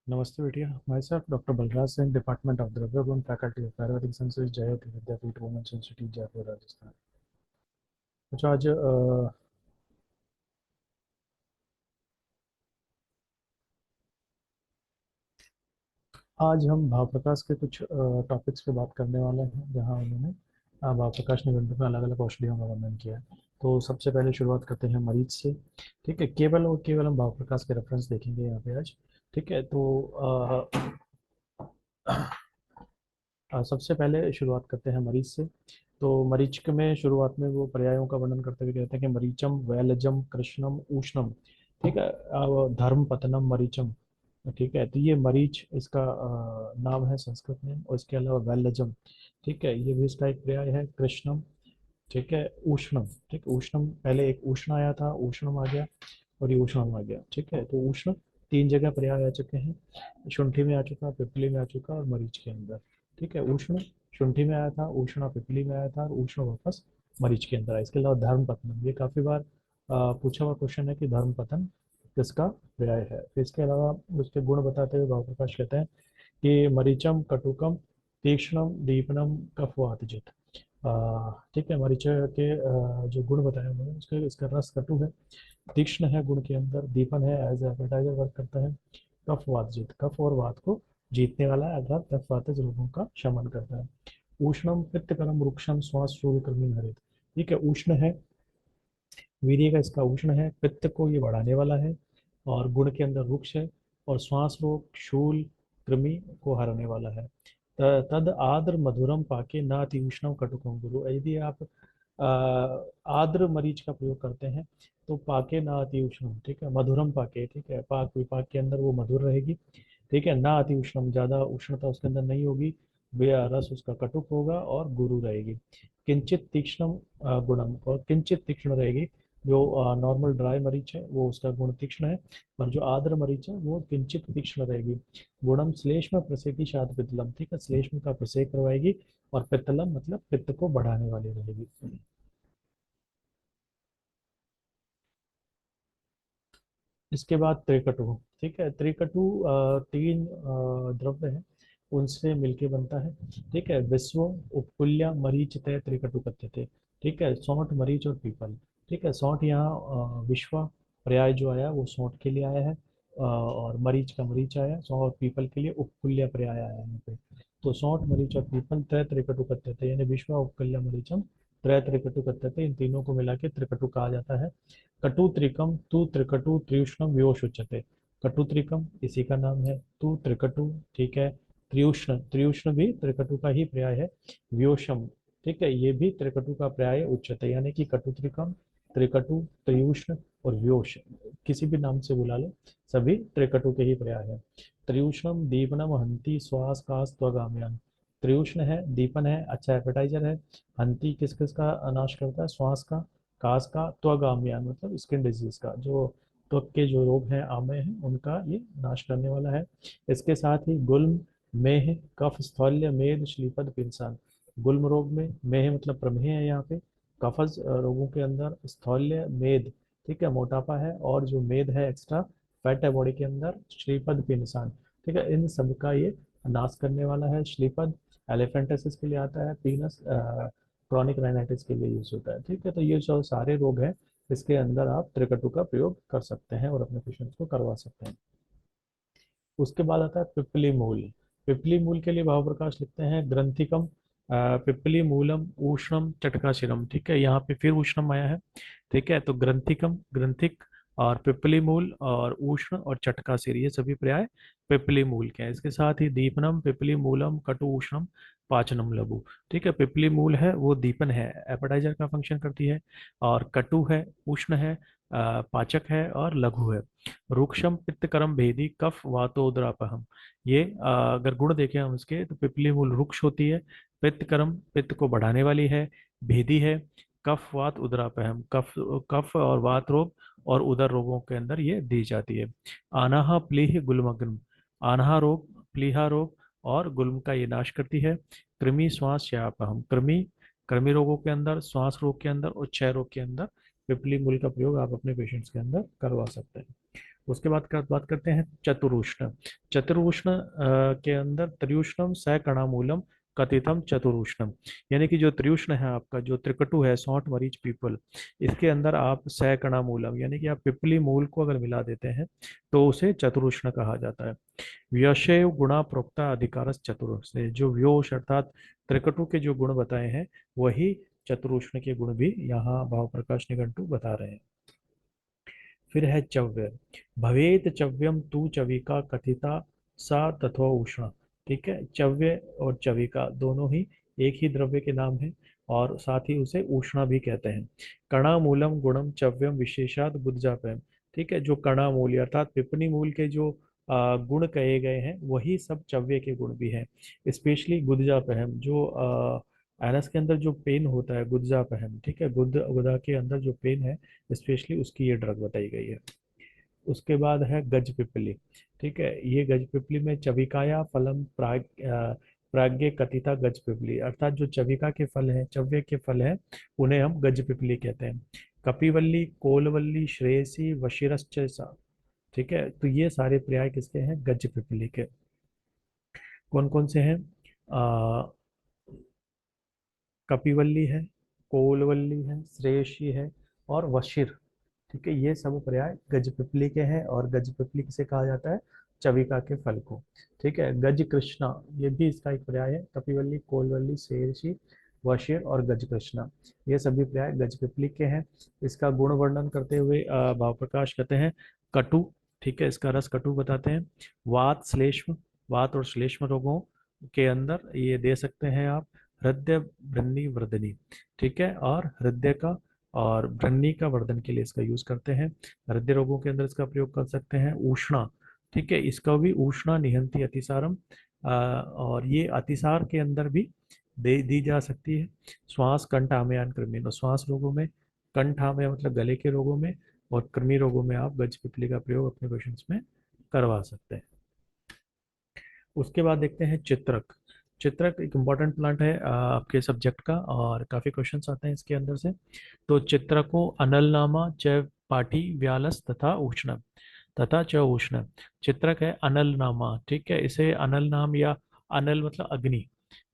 नमस्ते बेटिया। My self doctor Balraj Singh, department of द्रव्य गुण, फैकल्टी ऑफ आयुर्वेदिक साइंसेज, जयति विद्यापीठ वुमेन्स इंस्टीट्यूट, जयपुर, राजस्थान। अच्छा, आज हम भाव प्रकाश के कुछ टॉपिक्स पे बात करने वाले हैं, जहाँ उन्होंने भाव प्रकाश निबंध में अलग अलग औषधियों का वर्णन किया है। तो सबसे पहले शुरुआत करते हैं मरीज से। ठीक है, केवल और केवल हम भाव प्रकाश के रेफरेंस देखेंगे यहाँ पे आज। ठीक है, तो सबसे पहले शुरुआत करते हैं मरीच से। तो मरीच में शुरुआत में वो पर्यायों का वर्णन करते हुए कहते हैं कि मरीचम वैलजम कृष्णम उष्णम। ठीक है, धर्म पतनम मरीचम। ठीक है, तो ये मरीच इसका नाम है संस्कृत में, और इसके अलावा वैलजम। ठीक है, ये भी इसका एक पर्याय है। कृष्णम। ठीक है, उष्णम। ठीक, उष्णम पहले एक उष्ण आया था, उष्णम आ गया, और ये उष्णम आ गया। ठीक है, तो उष्ण तीन जगह पर्याय आ चुके हैं। शुंठी में आ चुका, पिपली में आ चुका, और मरीच के अंदर। ठीक है, उष्ण शुंठी में आया था, उष्ण पिपली में आया था, और उष्ण वापस मरीच के अंदर आया। इसके अलावा धर्म पतन, ये काफी बार पूछा हुआ क्वेश्चन है कि धर्म पतन किसका पर्याय है। फिर इसके अलावा उसके गुण बताते हुए भाव प्रकाश कहते हैं कि मरीचम कटुकम तीक्ष्णम दीपनम कफवातजित। ठीक है, मरीच के जो गुण बताए उन्होंने, उसके इसका रस कटु है, तीक्ष्ण है गुण के अंदर, दीपन है, एज एपेटाइजर वर्क करता है, कफ वात जीत, कफ और वात को जीतने वाला है, अर्थात कफ वातज रोगों का शमन करता है। उष्णम पित्तकरम वृक्षम श्वास शूल कृमि हरित। ठीक है, उष्ण है, वीर्य का इसका उष्ण है, पित्त को ये बढ़ाने वाला है, और गुण के अंदर वृक्ष है, और श्वास रोग शूल कृमि को हराने वाला है। तद आद्र मधुरम पाके न अति उष्णम कटुकम गुरु। यदि आप आद्र मरीच का प्रयोग करते हैं तो पाके न अति उष्णम। ठीक है, मधुरम पाके। ठीक है, पाक विपाक के अंदर वो मधुर रहेगी। ठीक है, ना अति उष्णम, ज्यादा उष्णता उसके अंदर नहीं होगी, वे रस उसका कटुक होगा, और गुरु रहेगी। किंचित तीक्ष्णम गुणम, और किंचित तीक्ष्ण रहेगी। जो नॉर्मल ड्राई मरीच है वो उसका गुण तीक्ष्ण है, और जो आर्द्र मरीच है वो किंचित तीक्ष्ण रहेगी। गुणम श्लेष्म प्रसेकी शाद पित्तलम। ठीक है, श्लेष्म का प्रसेक करवाएगी, और पित्तलम मतलब पित्त को बढ़ाने वाली रहेगी। इसके बाद त्रिकटु। ठीक है, त्रिकटु तीन द्रव्य हैं, उनसे मिलके बनता है। ठीक है, विश्व उपकुल्य मरीच तय त्रिकटु कथ्य थे। ठीक है, सौंठ मरीच और पीपल। ठीक है, सौंठ यहाँ विश्व पर्याय जो आया वो सौंठ के लिए आया है, और मरीच का मरीच आया, सौंठ और पीपल के लिए उपकुल्य पर्याय आया है यहाँ पे। तो सौंठ मरीच और पीपल त्रय त्रिकटु कथ्य थे, यानी विश्व उपकुल्य मरीचम त्रय त्रिकटु कथ्य थे। इन तीनों को मिला के त्रिकटु कहा जाता है। कटु त्रिकम तु त्रिकटु त्रिउष्णम व्योष उच्यते। कटु त्रिकम इसी का नाम है, तु त्रिकटु। ठीक है, त्रिउष्ण, त्रिउष्ण भी त्रिकटु का ही पर्याय है। व्योषम, ठीक है, ये भी त्रिकटु का पर्याय है, उच्यते, यानी कि कटु त्रिकम, त्रिकटु, त्रिउष्ण और व्योष, किसी भी नाम से बुला लो, सभी त्रिकटु के ही पर्याय है। त्रिउष्णम दीपनम हंति श्वास कास त्वगाम्यान। त्रिउष्ण है, दीपन है, अच्छा एपेटाइजर है। हंति किस किस का नाश करता है, श्वास का, कास का, त्वगाम्यान मतलब स्किन डिजीज का, जो त्वक के जो रोग हैं, आमय हैं, उनका ये नाश करने वाला है। इसके साथ ही गुल्म, मेह, कफ स्थौल्य मेद श्लीपद पिंसान। गुल्म रोग में, मेह मतलब प्रमेह है यहाँ पे, कफज रोगों के अंदर, स्थौल्य मेद, ठीक है, मोटापा है, और जो मेद है एक्स्ट्रा फैट है बॉडी के अंदर, श्रीपद पिंसान। ठीक है, इन सब का ये नाश करने वाला है। श्रीपद एलिफेंटासिस के लिए आता है, पीनस क्रॉनिक राइनाइटिस के लिए यूज होता है। ठीक है, तो ये जो सारे रोग हैं, इसके अंदर आप त्रिकटु का प्रयोग कर सकते हैं और अपने पेशेंट्स को करवा सकते हैं। उसके बाद आता है पिपली मूल। पिपली मूल के लिए भाव प्रकाश लिखते हैं ग्रंथिकम पिपली मूलम उष्णम चटकाशिरम। ठीक है, यहाँ पे फिर उष्णम आया है। ठीक है, तो ग्रंथिकम, ग्रंथिक, और पिपली मूल और उष्ण और चटकाशिर, ये सभी पर्याय पिपली मूल के हैं। इसके साथ ही दीपनम पिपली मूलम कटु उष्णम पाचनम लघु। ठीक है, पिपली मूल है वो दीपन है, एपेटाइजर का फंक्शन करती है, और कटु है, उष्ण है, पाचक है, और लघु है। रुक्षम पित्तकरम भेदी कफ वातोदरापहम। ये अगर गुण देखें हम इसके, तो पिपली मूल रुक्ष होती है, पित्तकरम पित्त को बढ़ाने वाली है, भेदी है, कफ वात उदरापहम, कफ, कफ और वात रोग और उदर रोगों के अंदर ये दी जाती है। आनाहा प्लीह गुल्मग्न। आनाहा रोग, प्लीहा रोग और गुल्म का ये नाश करती है। कृमि श्वास श्यापहम, कृमि, कृमि रोगों के अंदर, श्वास रोग के अंदर और क्षय रोग के अंदर पिपली मूल का प्रयोग आप अपने पेशेंट्स के अंदर करवा सकते हैं। उसके बाद बात करते हैं चतुरूष्ण। चतुरूष्ण के अंदर त्रिउष्णम सकणामूलम कथितम चतुरूष्णम, यानी कि जो त्रिउष्ण है आपका, जो त्रिकटु है, सौंठ मरीच पीपल, इसके अंदर आप सकणामूलम यानी कि आप पिपली मूल को अगर मिला देते हैं तो उसे चतुरूष्ण कहा जाता है। व्यशेव गुणा प्रोक्ता अधिकारस चतुर्थ, जो व्योश अर्थात त्रिकटु के जो गुण बताए हैं वही चतुरूष्ण के गुण भी यहाँ भाव प्रकाश निघंटु बता रहे हैं। फिर है चव्य। भवेत चव्यम तू चविका कथिता सा तथो उष्ण। ठीक है, चव्य और चविका दोनों ही एक ही द्रव्य के नाम है और साथ ही उसे उष्णा भी कहते हैं। कणामूलम गुणम चव्यम विशेषात बुद्धजापयम। ठीक है, जो कणामूल अर्थात पिपनी मूल के जो गुण कहे गए हैं वही सब चव्य के गुण भी हैं। स्पेशली गुदजापहम, जो एनस के अंदर जो पेन होता है गुदजापहम, ठीक है, गुदा के अंदर जो पेन है स्पेशली उसकी ये ड्रग बताई गई है। उसके बाद है गज पिपली। ठीक है, ये गज पिपली में चविकाया फलम प्राग्ञ कथिता गज पिपली, अर्थात जो चविका के फल हैं, चव्य के फल हैं, उन्हें हम गज पिपली कहते हैं। कपिवल्ली कोलवल्ली श्रेयसी वशिरश्च सा। ठीक है, तो ये सारे पर्याय किसके हैं? गज पिपली के। कौन कौन से हैं? आ, कपिवल्ली है, कोलवल्ली है, श्रेयसी है और वशिर। ठीक है, ये सब पर्याय गजपिपली के हैं और गजपिपली किसे कहा जाता है? चविका के फल को। ठीक है, गज कृष्णा ये भी इसका एक पर्याय है। कपिवल्ली, कोलवल्ली, शेरशी, वशिर और गज कृष्णा, ये सभी पर्याय गजपिपली के हैं। इसका गुण वर्णन करते हुए भाव प्रकाश कहते हैं कटु। ठीक है, इसका रस कटु बताते हैं। वात श्लेष्म, वात और श्लेष्म रोगों के अंदर ये दे सकते हैं आप। हृदय वृद्धि वर्धनी। ठीक है, और हृदय का और भ्रन्नी का वर्धन के लिए इसका यूज करते हैं। हृदय रोगों के अंदर इसका प्रयोग कर सकते हैं। उष्णा, ठीक है, इसका भी उष्णा निहंती अतिसारम, और ये अतिसार के अंदर भी दे दी जा सकती है। श्वास कंठ आमयान कृमि, तो श्वास रोगों में, कंठ आमय मतलब गले के रोगों में, और कृमि रोगों में आप गज पिपली का प्रयोग अपने पेशेंट्स में करवा सकते हैं। उसके बाद देखते हैं चित्रक। चित्रक एक इम्पॉर्टेंट प्लांट है आपके सब्जेक्ट का, और काफी क्वेश्चंस आते हैं इसके अंदर से। तो चित्रको अनलनामा च पाटी व्यालस तथा उष्ण, तथा च उष्ण। चित्रक है अनल नामा। ठीक है, इसे अनल नाम या अनल मतलब अग्नि।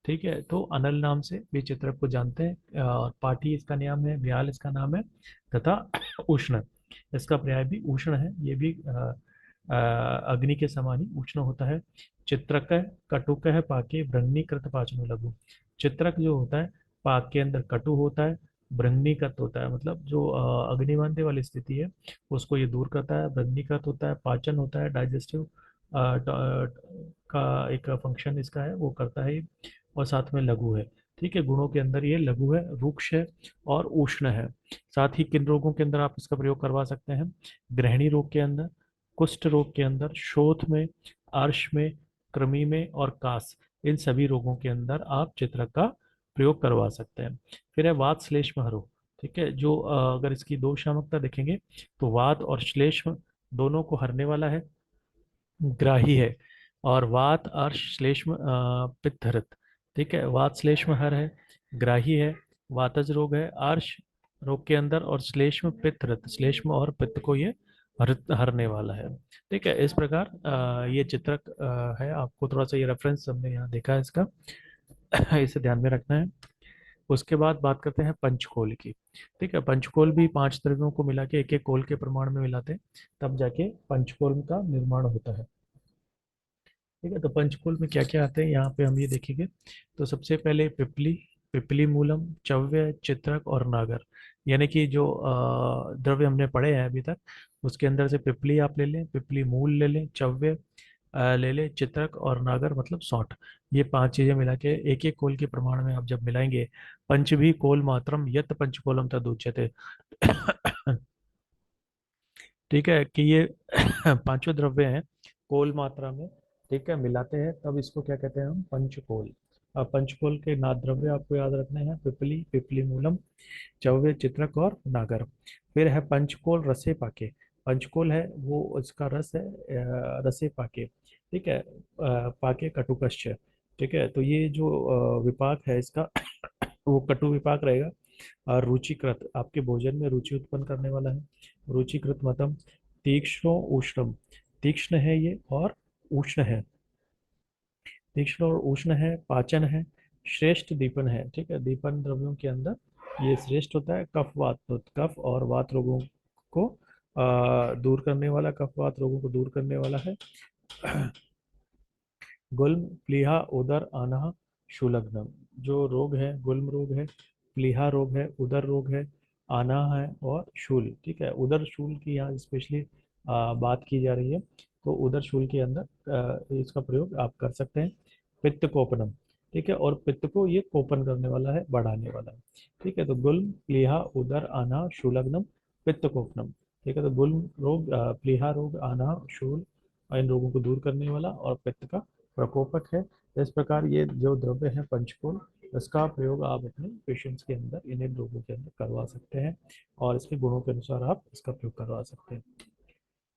ठीक है, तो अनल नाम से भी चित्रक को जानते हैं। और पाटी इसका नाम है, व्याल इसका नाम है, तथा उष्ण इसका पर्याय भी उष्ण है। ये भी अग्नि के समान ही उष्ण होता है। चित्रक कटुक है पाके ब्रह्मी कृत पाचन लघु। चित्रक जो होता है पाक के अंदर कटु होता है, ब्रह्मीकृत होता है, मतलब जो अग्निमांद्य वाली स्थिति है उसको ये दूर करता है। ब्रह्मीकृत होता है, पाचन होता है, डाइजेस्टिव का एक फंक्शन इसका है वो करता है ये। और साथ में लघु है। ठीक है, गुणों के अंदर ये लघु है, रुक्ष है और उष्ण है। साथ ही किन रोगों के अंदर आप इसका प्रयोग करवा सकते हैं? गृहिणी रोग के अंदर, कुष्ठ रोग के अंदर, शोथ में, अर्श में, कृमि में और कास, इन सभी रोगों के अंदर आप चित्रक का प्रयोग करवा सकते हैं। फिर है वात श्लेष्म हरो। ठीक है, जो अगर इसकी दो शामकता देखेंगे तो वात और श्लेष्म दोनों को हरने वाला है, ग्राही है। और वात अर्श श्लेष्म पित्तहृत। ठीक है, वात श्लेष्म हर है, ग्राही है, वातज रोग है अर्श रोग के अंदर, और श्लेष्म पित्तहृत, श्लेष्म और पित्त को ये हरने वाला है। ठीक है, इस प्रकार ये चित्रक है। आपको थोड़ा सा ये रेफरेंस हमने यहाँ देखा है इसका, इसे ध्यान में रखना है। उसके बाद बात करते हैं पंचकोल की। ठीक है, पंचकोल भी पांच द्रव्यों को मिला के एक एक कोल के प्रमाण में मिलाते हैं, तब जाके पंचकोल का निर्माण होता है। ठीक है, तो पंचकोल में क्या क्या आते हैं यहाँ पे हम ये देखेंगे। तो सबसे पहले पिपली, पिपली मूलम, चव्य, चित्रक और नागर, यानी कि जो द्रव्य हमने पढ़े हैं अभी तक उसके अंदर से पिपली आप ले लें, पिपली मूल ले लें, चव्य ले लें, चित्रक और नागर मतलब सौंठ। ये पांच चीजें मिला के एक एक कोल के प्रमाण में आप जब मिलाएंगे, पंच भी कोल मात्रम यत पंचकोलम तद उच्यते। ठीक है, कि ये पांचों द्रव्य हैं कोल मात्रा में, ठीक है, मिलाते हैं तब इसको क्या कहते हैं हम? पंचकोल। अब पंचकोल के नाद द्रव्य आपको याद रखने हैं, पिपली, पिपली मूलम, चौवे, चित्रक और नागर। फिर है पंचकोल रसे पाके। पंचकोल है वो इसका रस है रसे पाके। ठीक है, पाके कटुकश्च। ठीक है, तो ये जो विपाक है इसका वो कटु विपाक रहेगा। और रुचिकृत आपके भोजन में रुचि उत्पन्न करने वाला है। रुचिकृत मतम, तीक्ष्ण उष्णम, तीक्ष्ण है ये और उष्ण है, तीक्ष्ण और उष्ण है, पाचन है, श्रेष्ठ दीपन है। ठीक है, दीपन द्रव्यों के अंदर ये श्रेष्ठ होता है। कफ वात, तो कफ और वात रोगों को दूर करने वाला, कफ वात रोगों को दूर करने वाला है। गुल्म, प्लीहा, उदर, आनह, शूलग्नम, जो रोग है, गुल्म रोग है, प्लीहा रोग है, उदर रोग है, आना है और शूल। ठीक है, उदर शूल की यहाँ स्पेशली बात की जा रही है, तो उदर शूल के अंदर इसका प्रयोग आप कर सकते हैं। पित्त कोपनम, ठीक है, और पित्त को ये कोपन करने वाला है, बढ़ाने वाला है। ठीक है, तो गुल्म, प्लीहा, उदर, आना, शूलग्नम, पित्त कोपनम। ठीक है, तो गुल्म रोग, प्लीहा रोग, आना, शूल, इन रोगों को दूर करने वाला और पित्त का प्रकोपक है। इस प्रकार ये जो द्रव्य है पंचकोल, इसका प्रयोग आप अपने पेशेंट्स के अंदर, इन रोगों के अंदर करवा सकते हैं और इसके गुणों के अनुसार आप इसका प्रयोग करवा सकते हैं।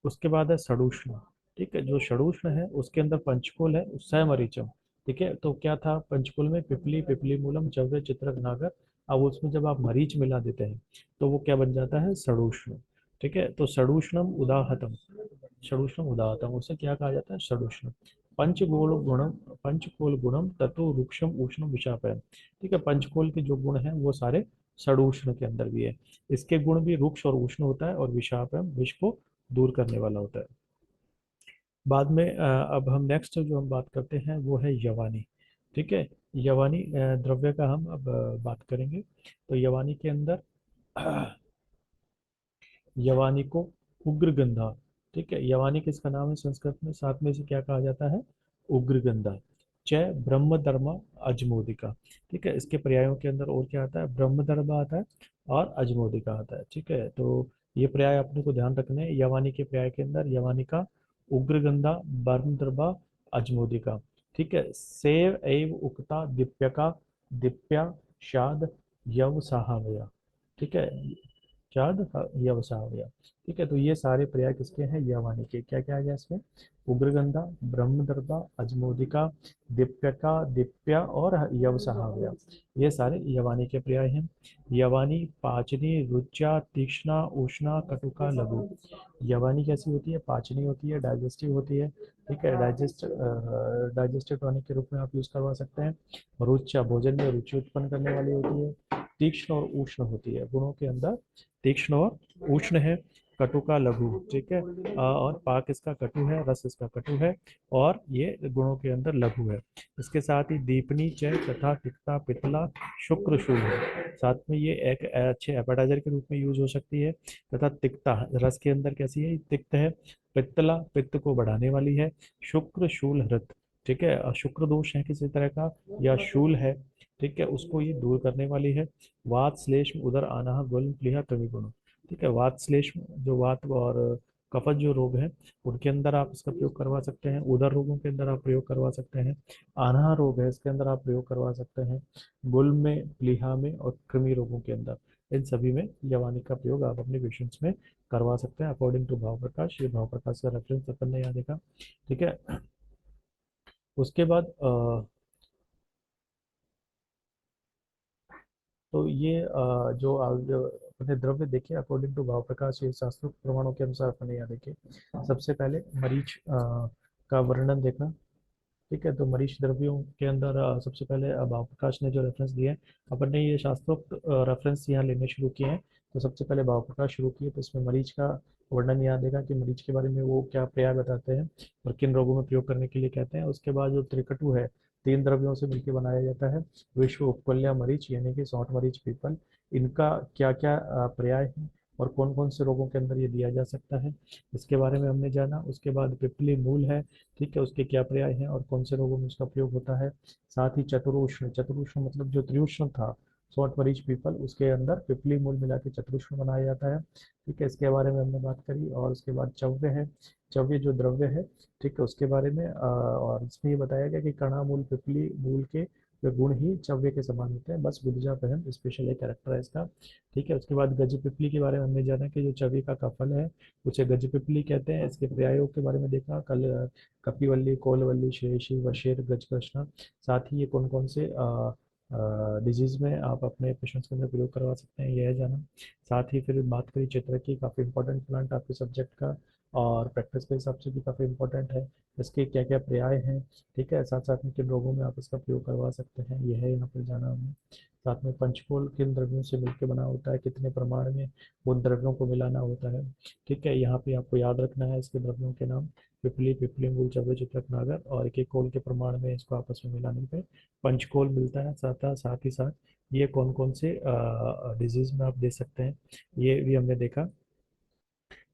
उसके बाद है षडूष्ण। ठीक है, जो षडूष्ण है उसके अंदर पंचकोल है, सैमरीचम। ठीक है, तो क्या था पंचकोल में, पिपली, पिपली मूलम, चव्य, चित्रक, नागर। अब उसमें जब आप मरीच मिला देते हैं तो वो क्या बन जाता है, षडूष्ण। ठीक है, तो षडूष्णम उदाहतम, षडूष्णम उदाहतम, उसे क्या कहा जाता है, षडूष्ण। पंचगोल गुणम, पंचकोल गुणम ततो रुक्षम उष्णम विषापयम। ठीक है, पंचकोल के जो गुण हैं वो सारे षडूष्ण के अंदर भी है। इसके गुण भी रुक्ष और उष्ण होता है और विषापयम, विष को दूर करने वाला होता है। बाद में अब हम नेक्स्ट जो हम बात करते हैं वो है यवानी। ठीक है, यवानी द्रव्य का हम अब बात करेंगे। तो यवानी के अंदर यवानी को उग्रगंधा। ठीक है, यवानी किसका नाम है संस्कृत में, साथ में से क्या कहा जाता है, उग्रगंधा। च ब्रह्मधर्म अजमोदिका। ठीक है, इसके पर्यायों के अंदर और क्या आता है, ब्रह्मधर्म आता है और अजमोदिका आता है। ठीक है, तो ये पर्याय अपने को ध्यान रखने हैं। यवानी के पर्याय के अंदर यवानिका, उग्रगंधा, ब्रह्मधर्म, अजमोदिका। ठीक है, सेव एव उक्ता दीप्यका, दिप्या, शाद, यव साहवया। ठीक है, चाद, यवसा हो गया। ठीक है, तो ये सारे पर्याय किसके हैं, यवानी के। क्या क्या आ गया इसमें, उग्रगंधा, ब्रह्मदर्भा, अजमोदिका, दिप्यका, दिप्या और यवसा हो गया। ये सारे यवानी के पर्याय हैं। यवानी पाचनी, रुचा, तीक्ष्णा, उष्णा, कटुका, लघु। यवानी कैसी होती है, पाचनी होती है, डाइजेस्टिव होती है। ठीक है, डाइजेस्टिव टॉनिक के रूप में आप यूज करवा सकते हैं। रुचा, भोजन में रुचि उत्पन्न करने वाली होती है। तीक्ष्ण और उष्ण होती है, गुणों के अंदर तीक्ष्ण और उष्ण है। कटु का लघु। ठीक है, और पाक इसका कटु है, रस इसका कटु है और ये गुणों के अंदर लघु है। इसके साथ ही दीपनी, चय, तथा, तिक्ता, पितला, शुक्र, शूल है। साथ में ये एक अच्छे एपेटाइजर के रूप में यूज हो सकती है। तथा तिक्ता, रस के अंदर कैसी है, तिक्त है। पित्तला, पित्त को बढ़ाने वाली है। शुक्र, शूल, हृत। ठीक है, शुक्र दोष है किसी तरह का या शूल है, ठीक है, उसको ये दूर करने वाली है। वात, श्लेष्म, उदर, आनाह, गुल्म, प्लीहा, त्रिगुण। ठीक है, वात श्लेष्म, जो वात और कफज जो रोग है उनके अंदर आप इसका प्रयोग करवा सकते हैं। उदर रोगों के अंदर आप प्रयोग करवा सकते हैं। आनाह रोग है इसके अंदर आप प्रयोग करवा सकते हैं। गुल्म में, प्लीहा में और कृमि रोगों के अंदर, इन सभी में यवानी का प्रयोग आप अपने पेशेंट्स में करवा सकते हैं अकॉर्डिंग टू भाव प्रकाश। ये भाव प्रकाश का रेफरेंस अपन ने यहाँ देखा। ठीक है, उसके बाद तो ये जो अपने द्रव्य देखे अकॉर्डिंग टू भाव प्रकाश, ये शास्त्रोक्त प्रमाणों के अनुसार अपने यहाँ देखे। सबसे पहले मरीच का वर्णन देखना। ठीक है, तो मरीच द्रव्यों के अंदर सबसे पहले भाव प्रकाश ने जो रेफरेंस दिए हैं, अपन ने ये शास्त्रोक्त रेफरेंस यहाँ लेने शुरू किए हैं। तो सबसे पहले भाव प्रकाश शुरू किए, तो इसमें मरीच का वर्णन यहाँ देगा कि मरीच के बारे में वो क्या पर्याय बताते हैं और किन रोगों में प्रयोग करने के लिए कहते हैं। उसके बाद जो त्रिकटु है, तीन द्रव्यों से मिलकर बनाया जाता है, विश्व उपकल्या मरीच यानी कि सौंठ मरीच पीपल, इनका क्या क्या पर्याय है और कौन कौन से रोगों के अंदर ये दिया जा सकता है, इसके बारे में हमने जाना। उसके बाद पिपली मूल है, ठीक है, उसके क्या पर्याय हैं और कौन से रोगों में उसका प्रयोग होता है। साथ ही चतुरुष्ण, चतुरुष्ण मतलब जो त्रिउष्ण था, सॉल्ट मरीच पीपल, उसके अंदर पिपली मूल मिला के चतुरुष्ण बनाया जाता है। ठीक है, इसके बारे में हमने बात करी। और उसके बाद चव्य है, चव्य जो द्रव्य है, ठीक है, उसके बारे में और इसमें ये बताया गया कि कणा मूल, पिपली मूल के जो गुण ही चव्य के समान होते हैं, बस गुज्जा पहन स्पेशल एक कैरेक्टर है इसका। ठीक है, उसके बाद गज पिपली के बारे में हमने जाना कि जो चवि का फल है उसे गज पिपली कहते हैं। इसके पर्यायों के बारे में देखा कल, कपिवल्ली, कोलवल्ली, श्रेयसी, वशेर, गजकृष्णा। साथ ही ये कौन कौन से डिजीज में आप अपने पेशेंट्स के अंदर प्रयोग करवा सकते हैं, यह जाना। साथ ही फिर बात करी चित्र की, काफ़ी इंपॉर्टेंट प्लांट आपके सब्जेक्ट का, और प्रैक्टिस के हिसाब से भी काफ़ी इंपॉर्टेंट है। इसके क्या क्या पर्याय हैं, ठीक है, साथ साथ में किन रोगों में आप इसका प्रयोग करवा सकते हैं, यह है यहाँ पर जाना हमें। साथ में पंचकोल किन द्रव्यों से मिलकर बना होता है, कितने प्रमाण में उन द्रव्यों को मिलाना होता है, ठीक है, यहाँ पे आपको याद रखना है इसके द्रव्यों के नाम, पिपली, पिपलीमूल, चव्य, चित्रक, नागर, और एक एक कोल के प्रमाण में इसको आपस में मिलाने पे पंचकोल मिलता है। साथ ही साथ ये कौन कौन से डिजीज में आप दे सकते हैं, ये भी हमने देखा।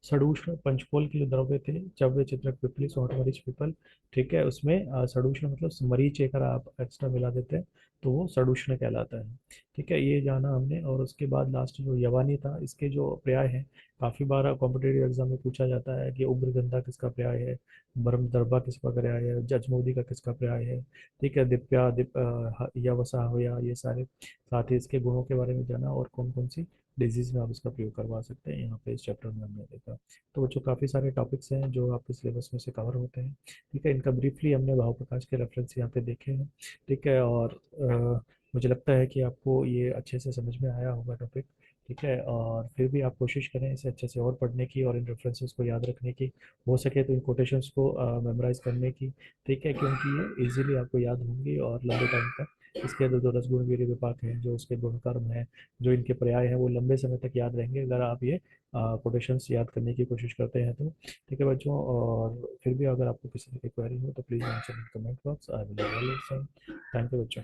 षडूष्ण पंचकोल के जो द्रव्य थे, चव्य, चित्रक, पिपली, सोंठ, मरीच, पीपल, ठीक है, उसमें षडूष्ण मतलब मरीच अगर आप एक्स्ट्रा मिला देते हैं तो वो षडूष्ण कहलाता है, ठीक है, ये जाना हमने। और उसके बाद लास्ट जो यवानी था, इसके जो पर्याय हैं, काफ़ी बार कॉम्पिटेटिव एग्जाम में पूछा जाता है कि उग्रगंधा किसका पर्याय है, ब्रह्म दर्भा किसका पर्याय है, जजमोदी का किसका पर्याय है, ठीक है, दिप्या यवसा हो, या ये सारे, साथ ही इसके गुणों के बारे में जाना और कौन कौन सी डिजीज में आप इसका प्रयोग करवा सकते हैं, यहाँ पे इस चैप्टर में हमने देखा। तो बच्चों काफ़ी सारे टॉपिक्स हैं जो आपके सिलेबस में से कवर होते हैं, ठीक है, इनका ब्रीफली हमने भाव प्रकाश के रेफरेंस यहाँ पे देखे हैं, ठीक है, और मुझे लगता है कि आपको ये अच्छे से समझ में आया होगा टॉपिक, ठीक है, और फिर भी आप कोशिश करें इसे अच्छे से और पढ़ने की और इन रेफरेंसेस को याद रखने की, हो सके तो इन कोटेशंस को मेमोराइज करने की, ठीक है, क्योंकि ये इजीली आपको याद होंगी और लंबे टाइम तक इसके जो जो रसगुण वीर्य विपाक हैं, जो इसके गुणकर्म हैं, जो इनके पर्याय हैं, वो लंबे समय तक याद रहेंगे अगर आप ये कोटेशंस याद करने की कोशिश करते हैं तो, ठीक है बच्चों। और फिर भी अगर आपको किसी की क्वेरी हो तो please mention in comment box, I will, thank you बच्चों।